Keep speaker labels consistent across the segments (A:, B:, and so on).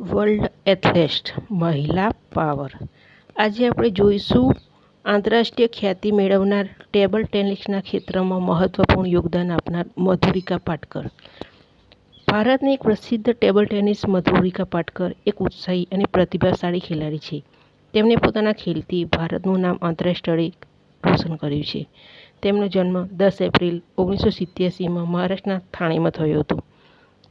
A: World athlete મહિલા power. આજે આપણે જોઈશું આંતરરાષ્ટ્રીય ખ્યાતિ મેળવનાર ટેબલ ટેનિસના ક્ષેત્રમાં મહત્વપૂર્ણ યોગદાન આપનાર મધુરિકા પાટકર. ભારતની એક પ્રસિદ્ધ ટેબલ ટેનિસ મધુરિકા પાટકર એક ઉત્સાહી અને પ્રતિભાશાળી ખેલાડી છે. તેમણે પોતાના ખેલથી ભારતનું નામ આંતરરાષ્ટ્રીય રોશન કર્યું છે. તેમનો જન્મ 10 એપ્રિલ 1987માં મહારાષ્ટ્રના થાણેમાં થયો હતો.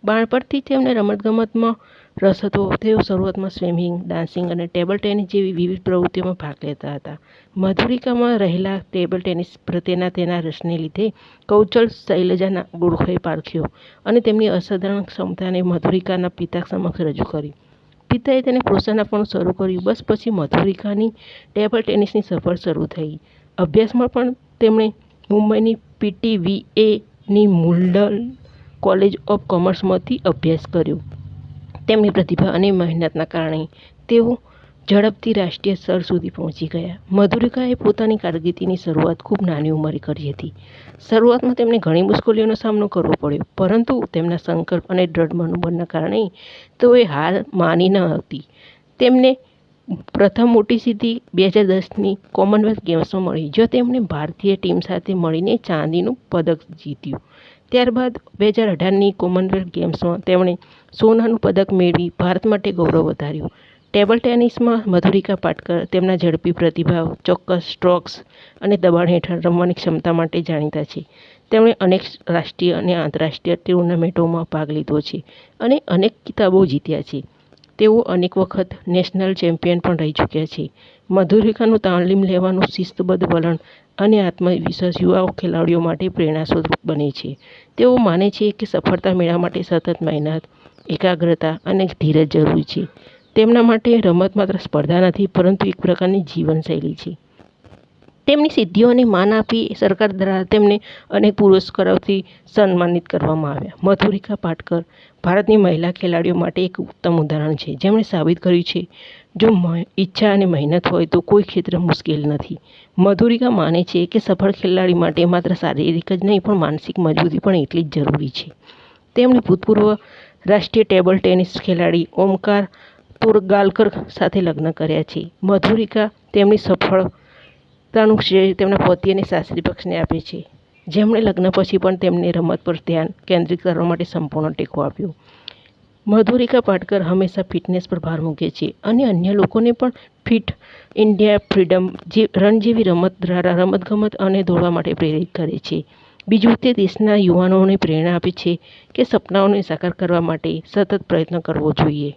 A: બાળપણથી તેમને રમતગમતમાં રસ હતો. તેઓ શરૂઆતમાં સ્વિમિંગ, ડાન્સિંગ અને ટેબલ ટેનિસ જેવી વિવિધ પ્રવૃત્તિઓમાં ભાગ લેતા હતા. મધુરિકામાં રહેલા ટેબલ ટેનિસ પ્રત્યેના તેના રસને લીધે કૌશલ શૈલજાના ઓળખે પારખ્યો અને તેમની અસાધારણ ક્ષમતાને મધુરિકાના પિતા સમક્ષ રજૂ કરી. પિતાએ તેને પ્રોત્સાહન આપવાનું શરૂ કર્યું. બસ પછી મધુરિકાની ટેબલ ટેનિસની સફર શરૂ થઈ. અભ્યાસમાં પણ તેમણે મુંબઈની PTVAની મુંડલ કોલેજ ઓફ કોમર્સમાંથી અભ્યાસ કર્યો. તેમની પ્રતિભા અને મહેનતના કારણે તેઓ ઝડપથી રાષ્ટ્રીય સ્તર સુધી પહોંચી ગયા. મધુરિકાએ પોતાની કારકિર્દીની શરૂઆત ખૂબ નાની ઉંમરે કરી હતી. શરૂઆતમાં તેમને ઘણી મુશ્કેલીઓનો સામનો કરવો પડ્યો, પરંતુ તેમના સંકલ્પ અને દ્રઢ મનોબળના કારણે તેઓએ હાર માની ન હતી. તેમને પ્રથમ મોટી સિદ્ધિ 2010ની કોમનવેલ્થ ગેમ્સમાં મળી, જ્યાં તેમણે ભારતીય ટીમ સાથે મળીને ચાંદીનું પદક જીત્યું. ત્યારબાદ 2018ની કોમનવેલ્થ ગેમ્સમાં તેમણે સોનાનું પદક મેળવી ભારત માટે ગૌરવ વધાર્યું. ટેબલ ટેનિસમાં મધુરિકા પાટકર તેમના ઝડપી પ્રતિભાવ, ચોક્કસ સ્ટ્રોક્સ અને દબાણ હેઠળ રમવાની ક્ષમતા માટે જાણીતા છે. તેમણે અનેક રાષ્ટ્રીય અને આંતરરાષ્ટ્રીય ટુર્નામેન્ટોમાં ભાગ લીધો છે અને અનેક ખિતાબો જીત્યા છે. તેઓ અનેક વખત નેશનલ ચેમ્પિયન પણ રહી ચૂક્યા છે. મધુરિકાનું તાલીમ લેવાનું શિસ્તબદ્ધ વલણ અને આત્મવિશ્વાસ યુવા ખેલાડીઓ માટે પ્રેરણાસ્ત્રોત બને છે. તેઓ માને છે કે સફળતા મેળવવા માટે સતત મહેનત, એકાગ્રતા અને ધીરજ જરૂરી છે. તેમના માટે રમત માત્ર સ્પર્ધા નથી, પરંતુ એક પ્રકારની જીવનશૈલી છે. તેમની સિદ્ધિઓને માન આપી સરકાર દ્વારા તેમને અનેક પુરસ્કારોથી સન્માનિત કરવામાં આવ્યા. મધુરિકા પાટકર ભારતની મહિલા ખેલાડીઓ માટે એક ઉત્તમ ઉદાહરણ છે, જેમણે સાબિત કર્યું છે જો ઈચ્છા અને મહેનત હોય તો કોઈ ક્ષેત્ર મુશ્કેલ નથી. મધુરિકા માને છે કે સફળ ખેલાડી માટે માત્ર શારીરિક જ નહીં, પણ માનસિક મજબૂતી પણ એટલી જ જરૂરી છે. તેમણે ભૂતપૂર્વ રાષ્ટ્રીય ટેબલ ટેનિસ ખેલાડી ઓમકાર તોરગાલકર સાથે લગ્ન કર્યા છે. મધુરિકા તેમની સફળતાનું શ્રેય તેમના પતિ અને સાસરી પક્ષને આપે છે, જેમણે લગ્ન પછી પણ તેમને રમત પર ધ્યાન કેન્દ્રિત કરવા માટે સંપૂર્ણ ટેકો આપ્યો. મધુરિકા પાટકર હંમેશા ફિટનેસ પર ભાર મૂકે છે અને અન્ય લોકોને પણ ફિટ ઇન્ડિયા ફ્રીડમ રન જેવી રમત દ્વારા રમતગમત અને દોડવા માટે પ્રેરિત કરે છે. બીજું, તે દેશના યુવાનોને પ્રેરણા આપે છે કે સપનાઓને સાકાર કરવા માટે સતત પ્રયત્ન કરવો જોઈએ.